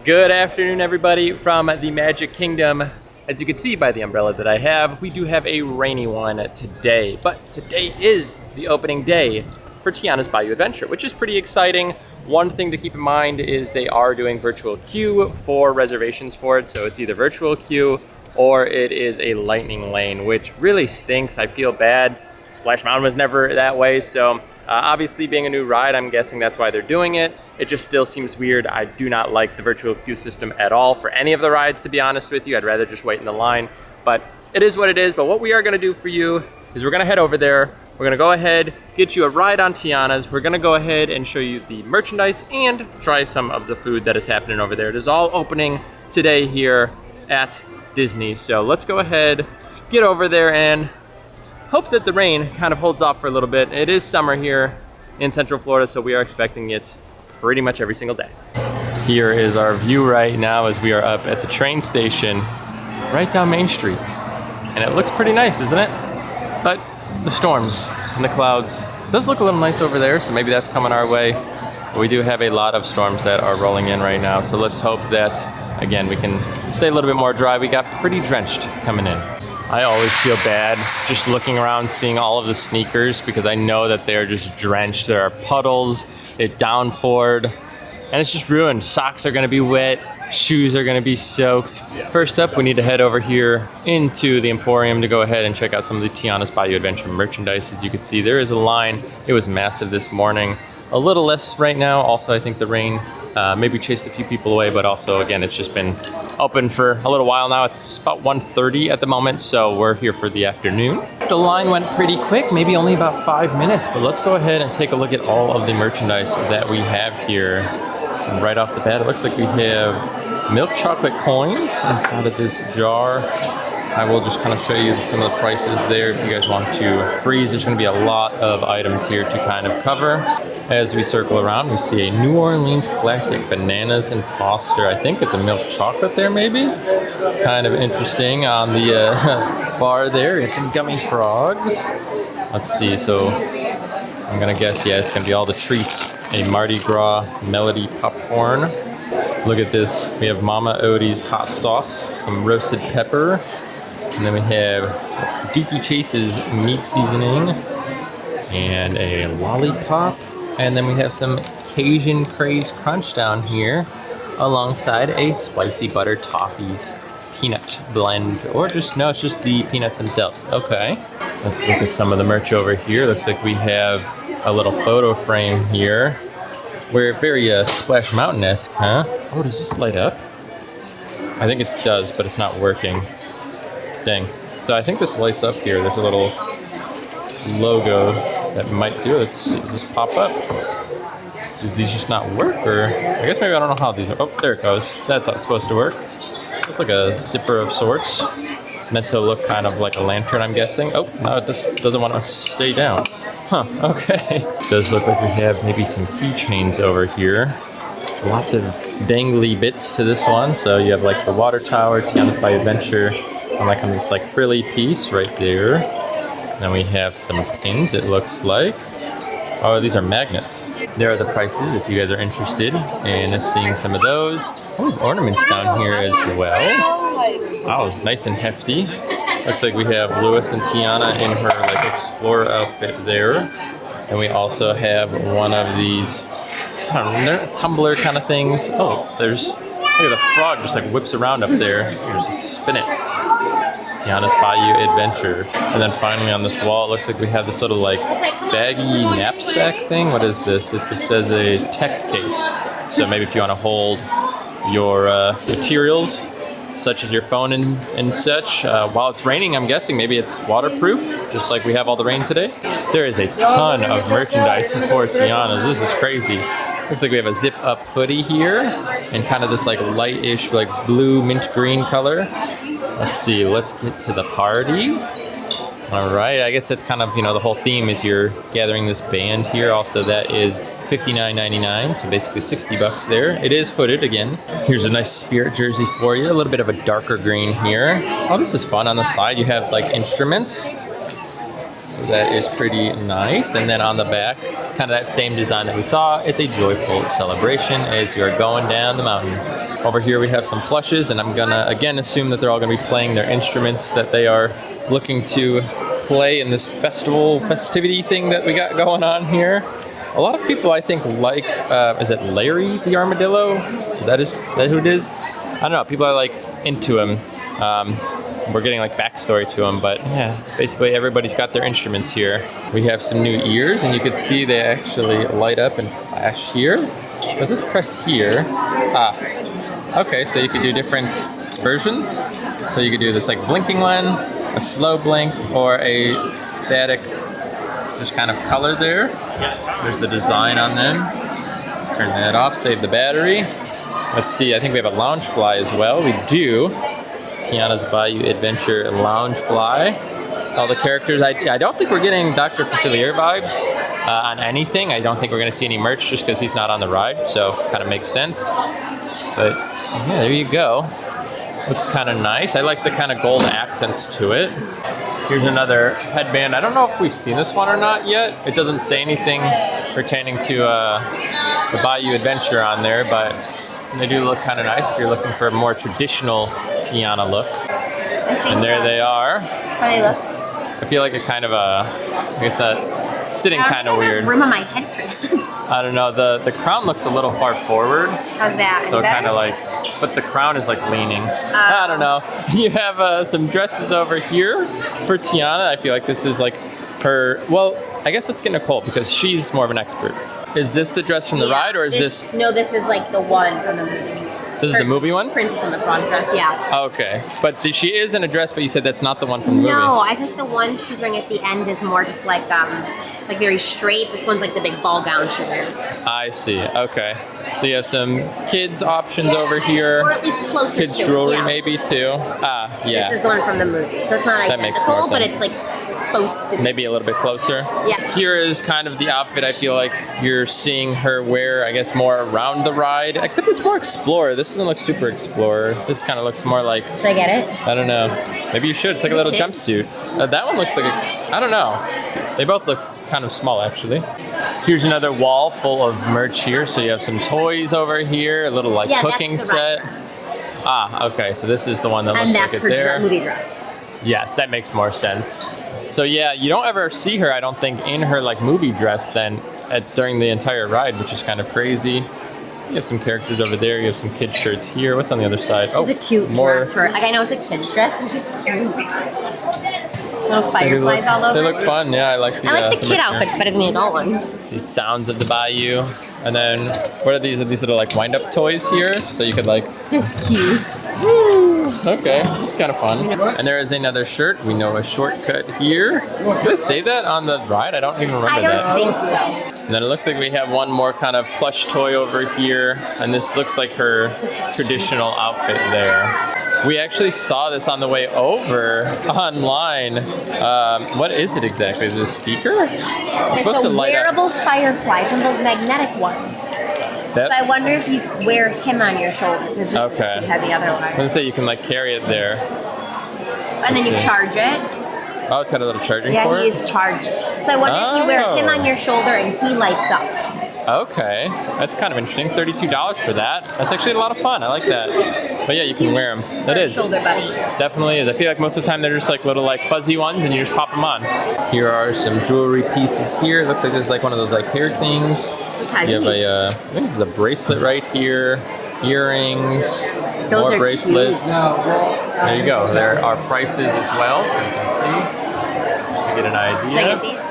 Good afternoon, everybody from the Magic Kingdom. As you can see by the umbrella that I have, we do have a rainy one today, but today is the opening day for Tiana's Bayou Adventure, which is pretty exciting. One thing to keep in mind is they are doing virtual queue for reservations for it, so it's either virtual queue or it is a lightning lane, which really stinks. I feel bad. Splash Mountain was never that way, so obviously being a new ride, I'm guessing that's why they're doing it. It just still seems weird. I do not like the virtual queue system at all for any of the rides, to be honest with you. I'd rather just wait in the line, but it is what it is. But what we are gonna do for you is we're gonna head over there. We're gonna go ahead, get you a ride on Tiana's. We're gonna go ahead and show you the merchandise and try some of the food that is happening over there. It is all opening today here at Disney. So let's go ahead, get over there and hope that the rain kind of holds off for a little bit. It is summer here in Central Florida, so we are expecting it pretty much every single day. Here is our view right now as we are up at the train station right down Main Street. And it looks pretty nice, isn't it? But the storms and the clouds, it does look a little nice over there, so maybe that's coming our way. But we do have a lot of storms that are rolling in right now, so let's hope that, again, we can stay a little bit more dry. We got pretty drenched coming in. I always feel bad just looking around, seeing all of the sneakers, because I know that they're just drenched. There are puddles, it downpoured, and it's just ruined. Socks are gonna be wet, shoes are gonna be soaked. First up, we need to head over here into the Emporium to go ahead and check out some of the Tiana's Bayou Adventure merchandise. As you can see, there is a line. It was massive this morning. A little less right now. Also, I think the rain maybe chased a few people away, but also, again, it's just been open for a little while now. It's about 1:30 at the moment, so we're here for the afternoon. The line went pretty quick, maybe only about 5 minutes, but let's go ahead and take a look at all of the merchandise that we have here. And right off the bat, it looks like we have milk chocolate coins inside of this jar. I will just kind of show you some of the prices there if you guys want to freeze. There's going to be a lot of items here to kind of cover. As we circle around, we see a New Orleans classic, bananas and Foster. I think it's a milk chocolate there, maybe? Kind of interesting. On the bar there, we have some gummy frogs. Let's see, so I'm going to guess, yeah, it's going to be all the treats. A Mardi Gras Melody popcorn. Look at this. We have Mama Odie's hot sauce, some roasted pepper, and then we have Dookie Chase's meat seasoning, and a lollipop. And then we have some Cajun Craze Crunch down here, alongside a spicy butter toffee peanut blend, or just, no, it's just the peanuts themselves. Okay. Let's look at some of the merch over here. Looks like we have a little photo frame here. We're very Splash Mountain-esque, huh? Oh, does this light up? I think it does, but it's not working. Dang. So I think this lights up here. There's a little logo that might do it. Let's see, does this pop up? Do these just not work, or? I guess maybe I don't know how these are. Oh, there it goes. That's how it's supposed to work. It's like a zipper of sorts. Meant to look kind of like a lantern, I'm guessing. Oh, no, it just doesn't want to stay down. Huh, okay. Does look like we have maybe some keychains over here. Lots of dangly bits to this one. So you have like the water tower, Tiana's Bayou Adventure, and like on this like frilly piece right there. Then we have some pins, it looks like. Oh, these are magnets. There are the prices if you guys are interested in seeing some of those. Oh, ornaments down here as well. Wow, nice and hefty. Looks like we have Lewis and Tiana in her like explorer outfit there. And we also have one of these, I don't know, tumbler kind of things. Oh, there's, look at the frog just like whips around up there. You just spin it. Tiana's Bayou Adventure. And then finally on this wall, it looks like we have this little like baggy knapsack thing. What is this? It just says a tech case. So maybe if you want to hold your materials, such as your phone and such, while it's raining, I'm guessing maybe it's waterproof, just like we have all the rain today. There is a ton of merchandise for Tiana's. This is crazy. Looks like we have a zip-up hoodie here, and kind of this like light-ish like blue mint green color. Let's see, let's get to the party. All right, I guess that's kind of, you know, the whole theme is you're gathering this band here. Also, that is $59.99, so basically 60 bucks there. It is hooded again. Here's a nice Spirit jersey for you, a little bit of a darker green here. Oh, this is fun. On the side, you have like instruments. So that is pretty nice. And then on the back, kind of that same design that we saw. It's a joyful celebration as you're going down the mountain. Over here we have some plushes, and I'm gonna again assume that they're all gonna be playing their instruments that they are looking to play in this festivity thing that we got going on here. A lot of people I think like, is it Larry the armadillo? Is that who it is? I don't know, people are like into him. We're getting like backstory to him, but yeah, basically everybody's got their instruments here. We have some new ears, and you can see they actually light up and flash here. Let's just press here. Okay, so you could do different versions. So you could do this like blinking one, a slow blink, or a static, just kind of color there. There's the design on them. Turn that off, save the battery. Let's see, I think we have a lounge fly as well. We do. Tiana's Bayou Adventure Loungefly. All the characters. I don't think we're getting Dr. Facilier vibes on anything. I don't think we're going to see any merch just because he's not on the ride, so kind of makes sense. But yeah, there you go. Looks kind of nice. I like the kind of gold accents to it. Here's another headband. I don't know if we've seen this one or not yet. It doesn't say anything pertaining to the Bayou Adventure on there, but they do look kind of nice if you're looking for a more traditional Tiana look. And there they are. How do they look? I feel like I guess that sitting kind of weird. Room on my head. I don't know. The crown looks a little far forward. How's that? So kind of like, but the crown is like leaning. I don't know. You have some dresses over here for Tiana. I feel like this is like her. Well, I guess let's get Nicole because she's more of an expert. Is this the dress from the ride, or is this? No, this is like the one from the movie. This is the movie one? Princess in the Frog dress, yeah. Okay. But she is in a dress, but you said that's not the one from the movie. No, I think the one she's wearing at the end is more just like very straight. This one's like the big ball gown she wears. I see. Okay. So you have some kids options over here. Or at least closer kids to jewelry it, yeah. maybe too. Yeah. This is the one from the movie. So it's not That makes more identical, but sense. it's like supposed to be. Maybe a little bit closer. Yeah. Here is kind of the outfit I feel like you're seeing her wear, I guess, more around the ride. Except it's more Explorer. This doesn't look super Explorer. This kind of looks more like... Should I get it? I don't know. Maybe you should. It's like a little jumpsuit. That one looks like I don't know. They both look kind of small, actually. Here's another wall full of merch here. So you have some toys over here, a little like cooking that's the set. ride dress. Okay. So this is the one that looks like it there. And that's her movie dress. Yes, that makes more sense. So yeah, you don't ever see her, I don't think, in her like movie dress then during the entire ride, which is kind of crazy. You have some characters over there. You have some kids shirts here. What's on the other side? It's a cute dress for. Like I know it's a kid's dress, but it's just cute. Little fireflies all over. They look fun. Yeah, I like the kid outfits better than the adult ones. These sounds of the Bayou. And then what are these? Are these little like wind-up toys here? So you could like. It's cute. Okay, it's kind of fun. And there is another shirt. We know a shortcut here. Did they say that on the ride? I don't even remember I that. don't think so. And then it looks like we have one more kind of plush toy over here. And this looks like her traditional outfit there. We actually saw this on the way over online. What is it exactly? Is it a speaker? It's supposed to light up. It's a wearable firefly, some of those magnetic ones. So I wonder if you wear him on your shoulder. Because Okay. You have the other one. Let's say you can like carry it there. And then you charge it. Oh, it's got a little charging Yeah, port? he is charged. So I wonder if you wear him on your shoulder and he lights up. Okay, that's kind of interesting. $32 for that. That's actually a lot of fun. I like that. But yeah, you can wear them. That is. Shoulder buddy. Definitely is. I feel like most of the time they're just like little like fuzzy ones and you just pop them on. Here are some jewelry pieces here. It looks like this is like one of those like hair things. You have a, I think this is a bracelet right here. Earrings. Those more are bracelets. There you go. There are prices as well, so you can see. Just to get an idea. Should I get these?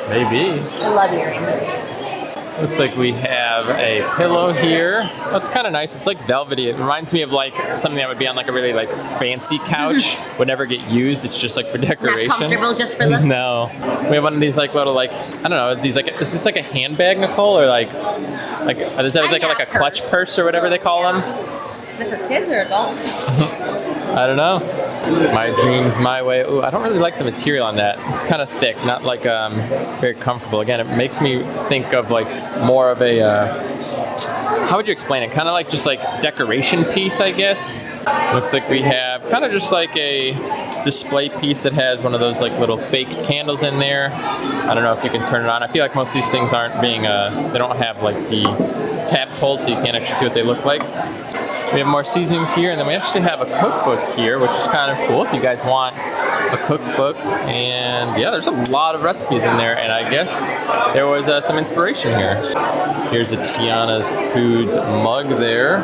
Maybe. I love earrings. Looks like we have a pillow here. Oh, it's kind of nice. It's like velvety. It reminds me of like something that would be on like a really like fancy couch. Would never get used. It's just like for decoration. Not comfortable just for looks? No. We have one of these like little like, I don't know, these like, is this like a handbag, Nicole? Or like is that like a clutch purse or whatever they call them? Is it for kids or adults? I don't know. My dreams, my way. Ooh, I don't really like the material on that. It's kind of thick, not like very comfortable. Again, it makes me think of like more of a, how would you explain it? Kind of like just like decoration piece, I guess. Looks like we have kind of just like a display piece that has one of those like little fake candles in there. I don't know if you can turn it on. I feel like most of these things aren't being, they don't have like the cap pulled so you can't actually see what they look like. We have more seasonings here, and then we actually have a cookbook here, which is kind of cool if you guys want a cookbook. And yeah, there's a lot of recipes in there, and I guess there was some inspiration here. Here's a Tiana's Foods mug there.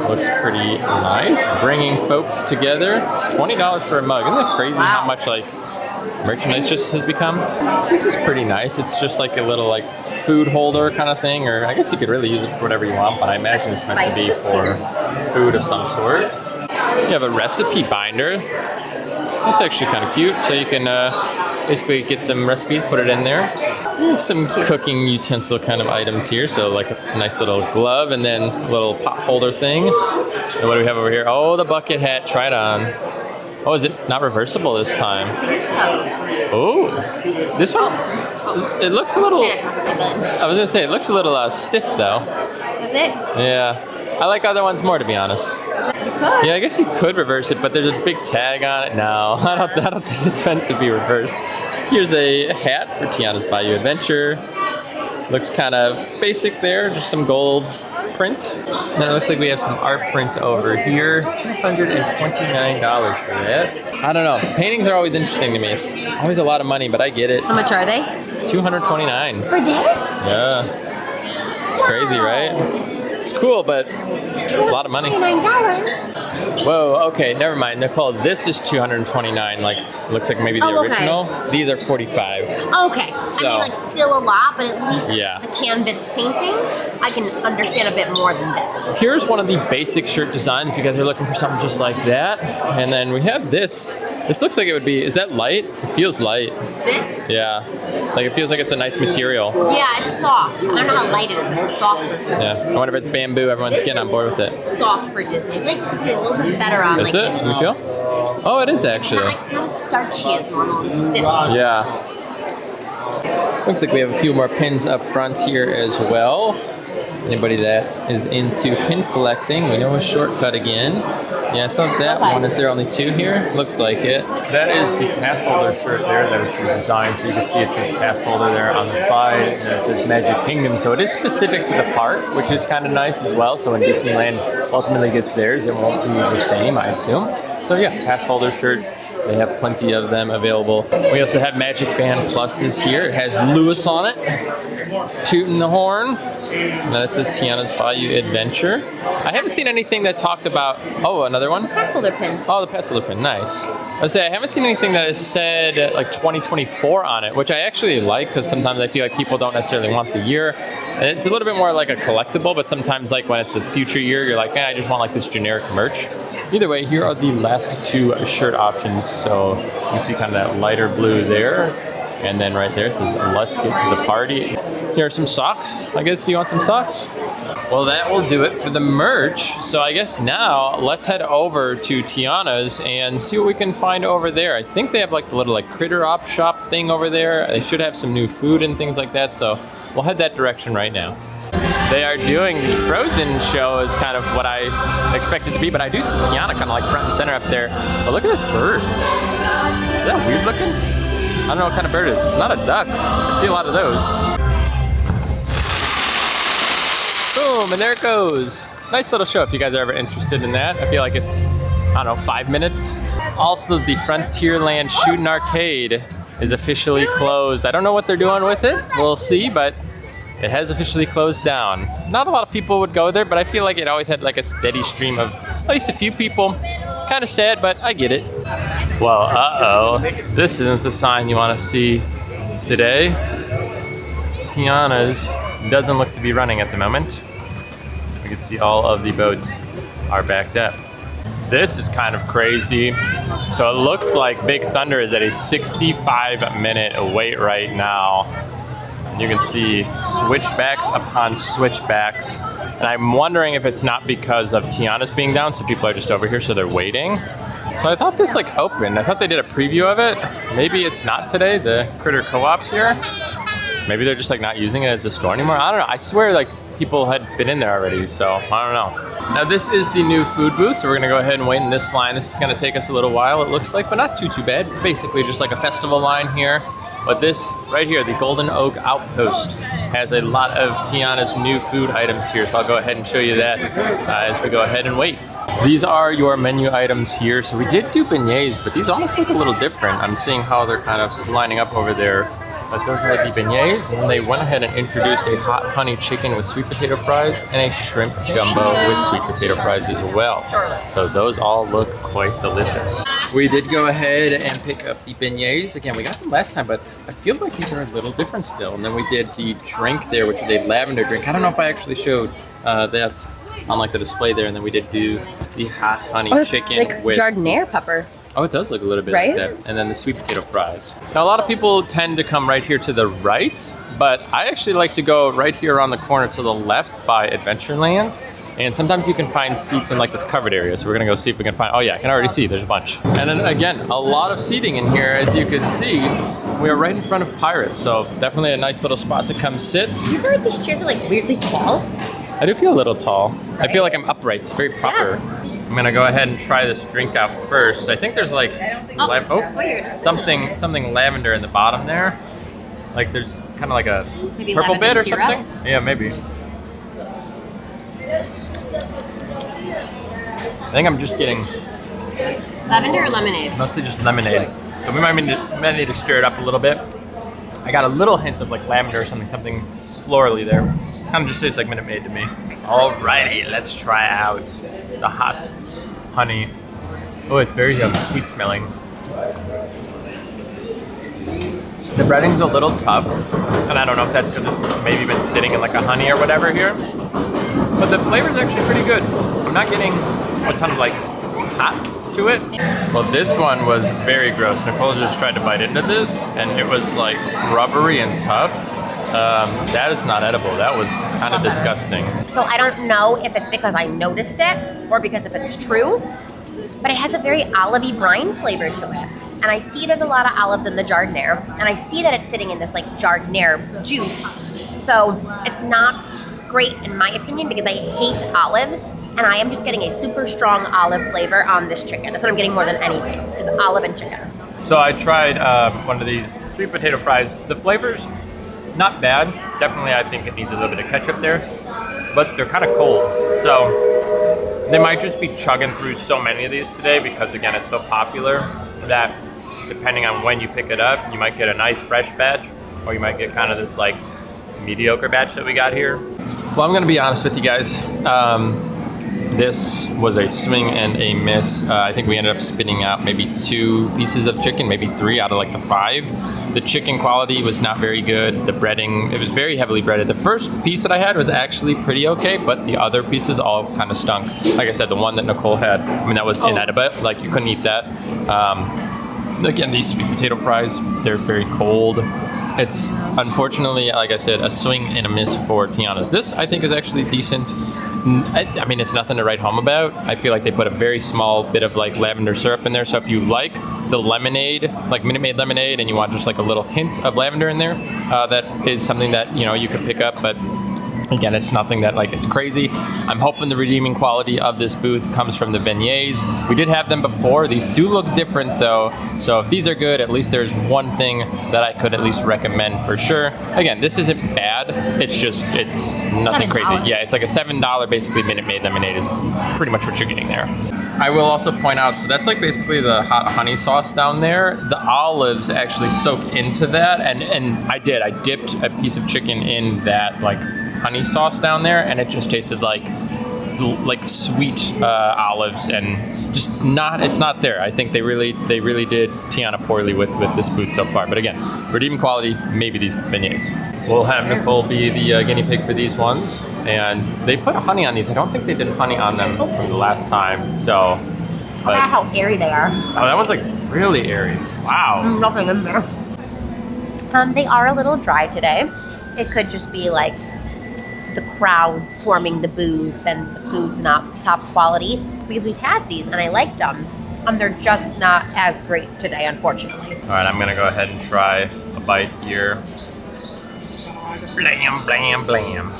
Looks pretty nice. Bringing folks together. $20 for a mug. Isn't that crazy how much like merchandise just has become? This is pretty nice. It's just like a little like food holder kind of thing, or I guess you could really use it for whatever you want, but I imagine it's meant to be for food of some sort. You have a recipe binder. That's actually kind of cute. So you can basically get some recipes, put it in there. Some cooking utensil kind of items here. So like a nice little glove and then a little pot holder thing. And what do we have over here? Oh, the bucket hat. Try it on. Oh, is it not reversible this time? Oh, this one? It looks a little... I was going to say, it looks a little stiff though. Is it? Yeah. I like other ones more, to be honest. Yeah, I guess you could reverse it, but there's a big tag on it. No, I don't think it's meant to be reversed. Here's a hat for Tiana's Bayou Adventure. Looks kind of basic there, just some gold print. And then it looks like we have some art print over here. $229 for that. I don't know. Paintings are always interesting to me. It's always a lot of money, but I get it. How much are they? $229. For this? Yeah. It's crazy, right? It's cool, but it's a lot of money. $229. Whoa, okay, never mind. Nicole, this is $229. Like, looks like maybe the original. These are $45. Okay. So, I mean, like, still a lot, but at least yeah. the canvas painting, I can understand a bit more than this. Here's one of the basic shirt designs if you guys are looking for something just like that. And then we have this. This looks like it would be, is that light? It feels light. This? Yeah. Like, it feels like it's a nice material. Yeah, it's soft. I don't know how light it is, but it's soft. Yeah. I wonder if it's bamboo. Everyone's getting on board with it. Soft for Disney. I like Disney a little bit better on Is it? You feel? Oh, it is actually. It's not as starchy as normal. It's stiff. Yeah. Looks like we have a few more pins up front here as well. Anybody that is into pin collecting, we know a shortcut again. Yeah, so that one, is there only two here? Looks like it. That is the pass holder shirt there. That is the design. So you can see it says pass holder there on the side, and it says Magic Kingdom. So it is specific to the park, which is kind of nice as well. So when Disneyland ultimately gets theirs, it won't be the same, I assume. So yeah, pass holder shirt. They have plenty of them available. We also have Magic Band Pluses here. It has Lewis on it, tooting the horn. And then it says Tiana's Bayou Adventure. I haven't seen anything that talked about, oh, another one? Pass holder pin. Oh, the pass holder pin, nice. I say I haven't seen anything that has said like 2024 on it, which I actually like because sometimes I feel like people don't necessarily want the year. And it's a little bit more like a collectible, but sometimes like when it's a future year, you're like, I just want like this generic merch. Either way, here are the last two shirt options. So you can see kind of that lighter blue there. And then right there it says, let's get to the party. Here are some socks, I guess, if you want some socks. Well, that will do it for the merch. So I guess now let's head over to Tiana's and see what we can find over there. I think they have like the little like critter op shop thing over there. They should have some new food and things like that. So we'll head that direction right now. They are doing the Frozen show is kind of what I expected to be, but I do see Tiana kind of like front and center up there. But look at this bird. Is that weird looking? I don't know what kind of bird it is. It's not a duck. I see a lot of those. Boom, and there it goes. Nice little show if you guys are ever interested in that. I feel like it's, I don't know, 5 minutes. Also, the Frontierland Shooting Arcade is officially closed. I don't know what they're doing with it. We'll see, but it has officially closed down. Not a lot of people would go there, but I feel like it always had like a steady stream of at least a few people. Kind of sad, but I get it. Well, uh-oh. This isn't the sign you want to see today. Tiana's doesn't look to be running at the moment. We can see all of the boats are backed up. This is kind of crazy. So it looks like Big Thunder is at a 65-minute wait right now. And you can see switchbacks upon switchbacks. And I'm wondering if it's not because of Tiana's being down, so people are just over here, so they're waiting. So I thought this like opened. I thought they did a preview of it. Maybe it's not today, the Critter Co-op here. Maybe they're just like not using it as a store anymore. I don't know. I swear like people had been in there already, so I don't know. Now this is the new food booth, so we're gonna go ahead and wait in this line. This is gonna take us a little while, it looks like, but not too bad. Basically just like a festival line here. But this right here, the Golden Oak Outpost, has a lot of Tiana's new food items here, so I'll go ahead and show you that as we go ahead and wait. These are your menu items here. So we did do beignets, but these almost look a little different. I'm seeing how they're kind of lining up over there. But those are the beignets, and then they went ahead and introduced a hot honey chicken with sweet potato fries and a shrimp jumbo with sweet potato fries as well. So those all look quite delicious. We did go ahead and pick up the beignets. Again, we got them last time, but I feel like these are a little different still. And then we did the drink there, which is a lavender drink. I don't know if I actually showed that on like the display there. And then we did do the hot honey chicken like with jardiniere pepper. Oh, it does look a little bit right? like that. And then the sweet potato fries. Now, a lot of people tend to come right here to the right, but I actually like to go right here around the corner to the left by Adventureland. And sometimes you can find seats in like this covered area. So we're gonna go see if we can find, oh yeah, I can already see, there's a bunch. And then again, a lot of seating in here. As you can see, we are right in front of Pirates. So definitely a nice little spot to come sit. Do you feel like these chairs are like weirdly tall? I do feel a little tall. Right? I feel like I'm upright, it's very proper. Yes. I'm gonna go ahead and try this drink out first. I think there's like something lavender in the bottom there. Like there's kind of like a maybe purple bit or syrup? something. Yeah, maybe. I think I'm just getting Lavender or lemonade? mostly just lemonade. So we might need to stir it up a little bit. I got a little hint of like lavender or something florally there. Kind of just tastes like Minute Maid to me. Alrighty, let's try out the hot honey. Oh, it's very sweet smelling. The breading's a little tough, and I don't know if that's because it's maybe been sitting in like a honey or whatever here. But the flavor's actually pretty good. I'm not getting a ton of like hot to it. Well, this one was very gross. Nicole just tried to bite into this, and it was like rubbery and tough. That is not edible. That was kind of disgusting. So I don't know if it's because I noticed it or because if it's true, but it has a very olivey brine flavor to it. And I see there's a lot of olives in the jardiniere, and I see that it's sitting in this like jardiniere juice. So it's not great in my opinion because I hate olives, and I am just getting a super strong olive flavor on this chicken. That's what I'm getting more than anything, is olive and chicken. So I tried one of these sweet potato fries. The flavor's not bad. Definitely, I think it needs a little bit of ketchup there, but they're kind of cold. So they might just be chugging through so many of these today because, again, it's so popular that depending on when you pick it up, you might get a nice fresh batch, or you might get kind of this like mediocre batch that we got here. Well, I'm gonna be honest with you guys. This was a swing and a miss. I think we ended up spitting out maybe 2 pieces of chicken, maybe 3 out of like the 5. The chicken quality was not very good. The breading, it was very heavily breaded. The first piece that I had was actually pretty okay, but the other pieces all kind of stunk. Like I said, the one that Nicole had, I mean, that was inedible. Like you couldn't eat that. Again, these sweet potato fries, they're very cold. It's unfortunately, like I said, a swing and a miss for Tiana's. This, I think, is actually decent. I mean, it's nothing to write home about. I feel like they put a very small bit of like lavender syrup in there. So if you like the lemonade, like Minute Maid lemonade, and you want just like a little hint of lavender in there, that is something that, you know, you could pick up. But again, it's nothing that like is crazy. I'm hoping the redeeming quality of this booth comes from the beignets. We did have them before. These do look different though. So if these are good, at least there's one thing that I could at least recommend for sure. Again, this isn't bad. It's just, it's nothing crazy. Yeah, it's like a $7 basically Minute Maid lemonade is pretty much what you're getting there. I will also point out, so that's like basically the hot honey sauce down there. The olives actually soak into that, and I dipped a piece of chicken in that like honey sauce down there, and it just tasted like sweet olives, and just not, it's not there. I think they really did Tiana poorly with this booth so far. But again, redeeming quality, maybe these beignets. We'll have Nicole be the guinea pig for these ones, and they put honey on these. I don't think they did honey on them from the last time. So, Look at how airy they are. Oh, that one's like really airy. Wow. Nothing in there. They are a little dry today. It could just be like the crowd swarming the booth and the food's not top quality, because we've had these and I liked them. They're just not as great today, unfortunately. All right, I'm gonna go ahead and try a bite here. Blam, blam, blam.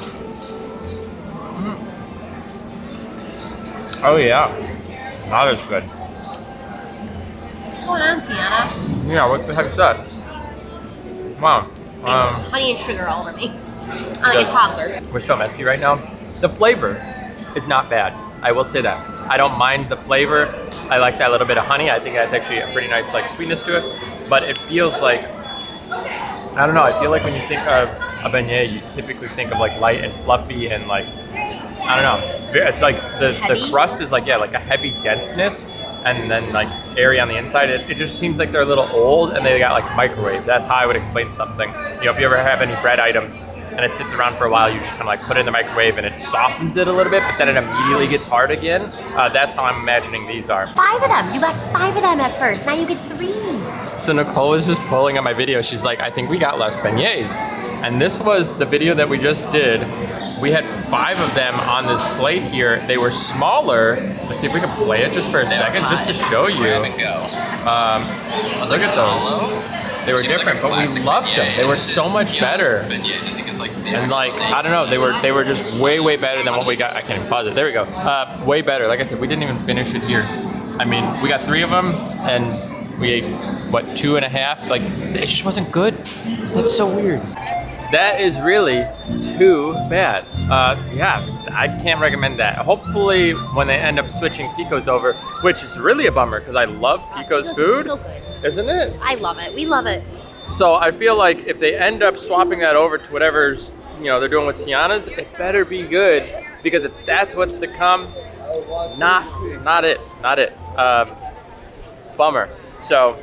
Oh yeah, that is good. What's going on, Tiana? Yeah, what the heck's that? Wow. Honey and sugar all over me. I'm like a toddler. We're so messy right now. The flavor is not bad. I will say that. I don't mind the flavor. I like that little bit of honey. I think that's actually a pretty nice like sweetness to it. But it feels like, I don't know. I feel like when you think of a beignet, you typically think of like light and fluffy and like, I don't know. It's like the crust is like, yeah, like a heavy denseness. And then like airy on the inside. It just seems like they're a little old and they got like microwave. That's how I would explain something. You know, if you ever have any bread items and it sits around for a while, you just kind of like put it in the microwave and it softens it a little bit, but then it immediately gets hard again. That's how I'm imagining these are. 5 of them. You got 5 of them at first. Now you get 3. So Nicole was just pulling on my video. She's like, I think we got less beignets. And this was the video that we just did. We had 5 of them on this plate here. They were smaller. Let's see if we can play it just for a second, just to show you. Look at those. They were different, but we loved them. They were so much better. And like, I don't know, they were just way better than what we got. I can't even pause it. There we go. Way better. Like I said, we didn't even finish it here. I mean, we got 3 of them, and we ate, what, 2.5? Like, it just wasn't good. That's so weird. That is really too bad. Yeah, I can't recommend that. Hopefully, when they end up switching Pico's over, which is really a bummer because I love Pico's food. So good. Isn't it? I love it. We love it. So I feel like if they end up swapping that over to whatever's, you know, they're doing with Tiana's, it better be good, because if that's what's to come, not it. Bummer. So,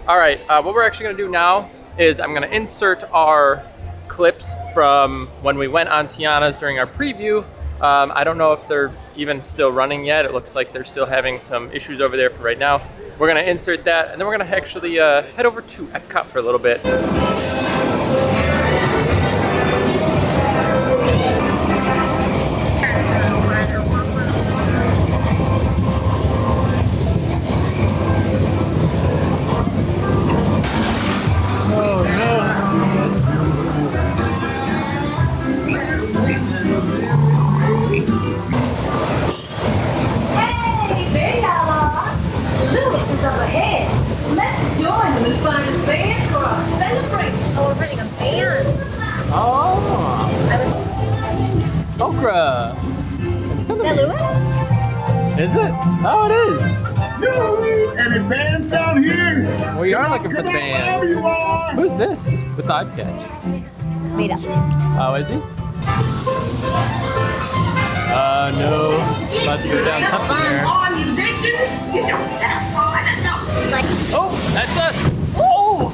all right, what we're actually gonna do now is I'm gonna insert our clips from when we went on Tiana's during our preview. I don't know if they're even still running yet. It looks like they're still having some issues over there for right now. We're gonna insert that, and then we're gonna actually head over to Epcot for a little bit. Okra. Is that Lewis? Is it? Oh, it is. And it bands down here. We are looking for the bands. Who's this with the eye patch? Made up. Oh, is he? No. About to go down something here. Oh, that's us. Oh!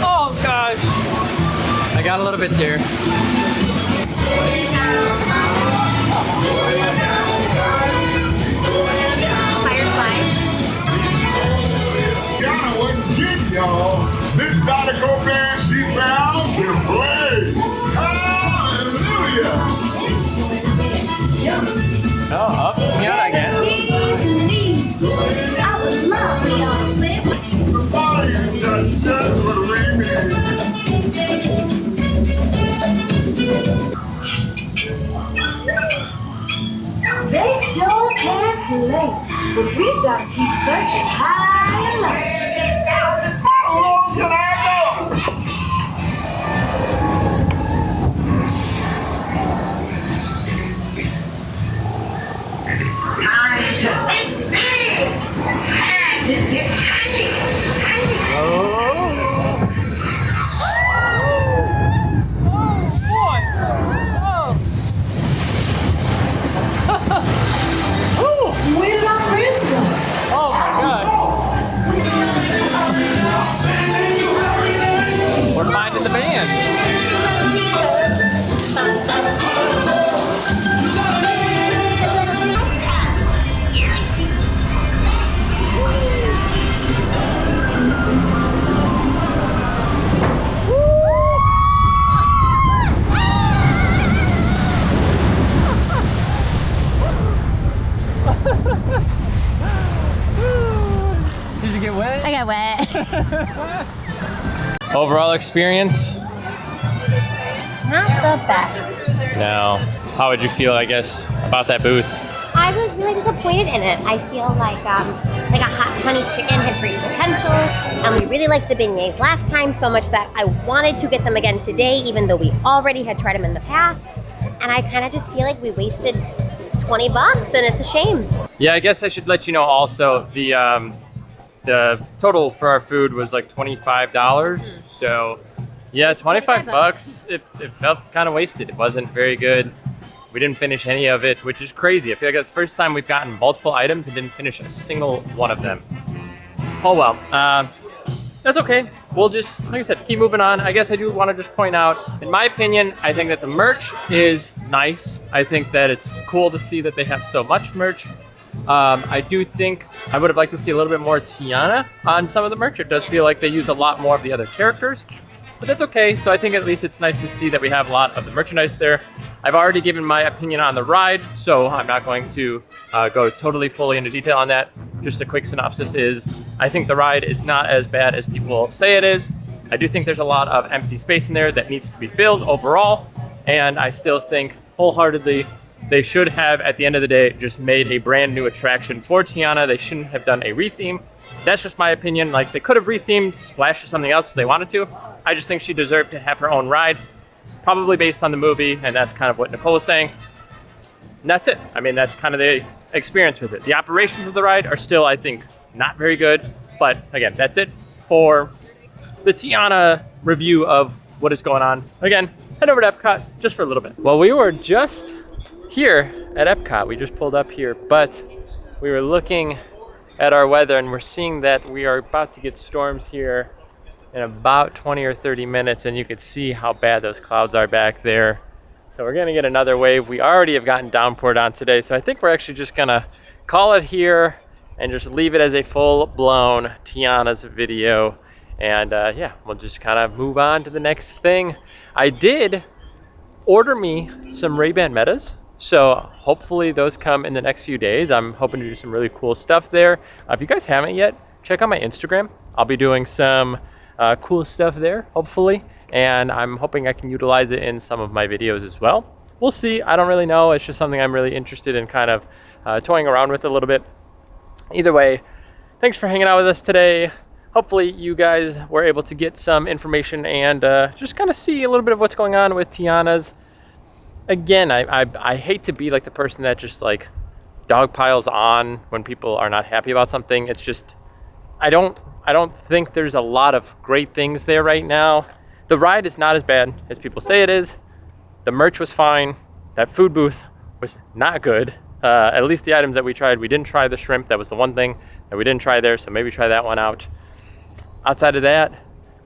Oh gosh! I got a little bit there. Firefly. Tiana wasn't kidding, y'all. This nautical band she found can play. Hallelujah! Oh, up Tiana again. That's what we need. They sure can play, but we've got to keep searching high and low. How long can I go? Where did our friends go? Oh my god! We're finding the band. Did you get wet? I got wet. Overall experience? Not the best. Now, how would you feel, I guess, about that booth? I was really disappointed in it. I feel like a hot honey chicken had great potential, and we really liked the beignets last time so much that I wanted to get them again today, even though we already had tried them in the past. And I kind of just feel like we wasted $20, and it's a shame. Yeah, I guess I should let you know also the total for our food was like $25. So yeah, 25 bucks. It felt kind of wasted. It wasn't very good. We didn't finish any of it, which is crazy. I feel like that's the first time we've gotten multiple items and didn't finish a single one of them. Oh well, that's okay. We'll just, like I said, keep moving on. I guess I do want to just point out, in my opinion, I think that the merch is nice. I think that it's cool to see that they have so much merch. I do think I would have liked to see a little bit more Tiana on some of the merch. It does feel like they use a lot more of the other characters, but that's okay. So I think at least it's nice to see that we have a lot of the merchandise there. I've already given my opinion on the ride, so I'm not going to go totally fully into detail on that. Just a quick synopsis is, I think the ride is not as bad as people say it is. I do think there's a lot of empty space in there that needs to be filled overall, and I still think wholeheartedly they should have, at the end of the day, just made a brand new attraction for Tiana. They shouldn't have done a retheme. That's just my opinion. Like, they could have rethemed Splash or something else if they wanted to. I just think she deserved to have her own ride, probably based on the movie, and that's kind of what Nicole was saying. And that's it. I mean, that's kind of the experience with it. The operations of the ride are still, I think, not very good. But again, that's it for the Tiana review of what is going on. Again, head over to Epcot just for a little bit. Well, we were just here at Epcot. We just pulled up here, but we were looking at our weather and we're seeing that we are about to get storms here in about 20 or 30 minutes, and you could see how bad those clouds are back there. So we're gonna get another wave. We already have gotten downpoured on today, so I think we're actually just gonna call it here and just leave it as a full-blown Tiana's video. And yeah, we'll just kind of move on to the next thing. I did order me some Ray-Ban Metas, so hopefully those come in the next few days. I'm hoping to do some really cool stuff there. If you guys haven't yet, check out my Instagram. I'll be doing some cool stuff there, hopefully, and I'm hoping I can utilize it in some of my videos as well. We'll see. I don't really know. It's just something I'm really interested in kind of toying around with a little bit. Either way, thanks for hanging out with us today. Hopefully you guys were able to get some information and just kind of see a little bit of what's going on with Tiana's. Again, I hate to be like the person that just like dog piles on when people are not happy about something. It's just, I don't think there's a lot of great things there right now. The ride is not as bad as people say it is. The merch was fine. That food booth was not good. At least the items that we tried. We didn't try the shrimp. That was the one thing that we didn't try there, so maybe try that one out. Outside of that,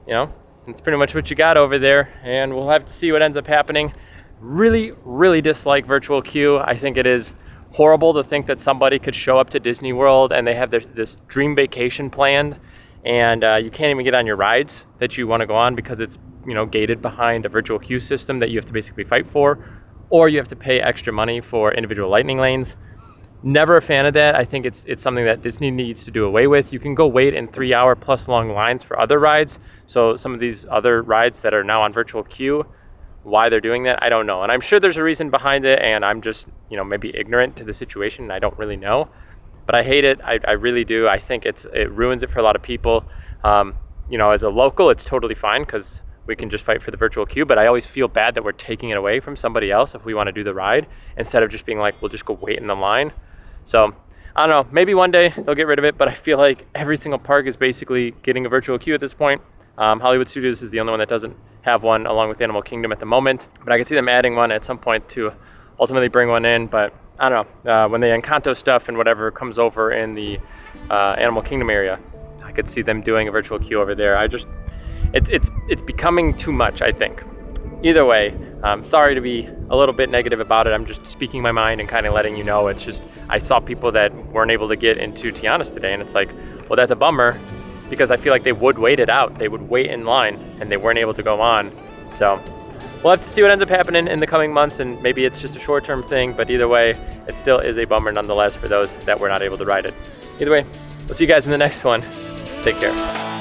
you know, it's pretty much what you got over there, and we'll have to see what ends up happening. Really, really dislike virtual queue. I think it is horrible to think that somebody could show up to Disney World and they have this dream vacation planned, and you can't even get on your rides that you want to go on because it's, you know, gated behind a virtual queue system that you have to basically fight for, or you have to pay extra money for individual lightning lanes. Never a fan of that. I think it's something that Disney needs to do away with. You can go wait in 3-hour plus long lines for other rides. So some of these other rides that are now on virtual queue, why they're doing that, I don't know. And I'm sure there's a reason behind it, and I'm just, you know, maybe ignorant to the situation and I don't really know. But I hate it. I really do. I think it ruins it for a lot of people. You know, as a local, it's totally fine because we can just fight for the virtual queue, but I always feel bad that we're taking it away from somebody else if we want to do the ride, instead of just being like, we'll just go wait in the line. So I don't know, maybe one day they'll get rid of it, but I feel like every single park is basically getting a virtual queue at this point. Hollywood Studios is the only one that doesn't have one, along with Animal Kingdom at the moment, but I can see them adding one at some point to ultimately bring one in. But I don't know, when the Encanto stuff and whatever comes over in the Animal Kingdom area, I could see them doing a virtual queue over there. It's becoming too much, I think. Either way, sorry to be a little bit negative about it. I'm just speaking my mind and kind of letting you know. It's just, I saw people that weren't able to get into Tiana's today, and it's like, well, that's a bummer, because I feel like they would wait it out. They would wait in line, and they weren't able to go on. So we'll have to see what ends up happening in the coming months, and maybe it's just a short-term thing, but either way, it still is a bummer nonetheless for those that were not able to ride it. Either way, we'll see you guys in the next one. Take care.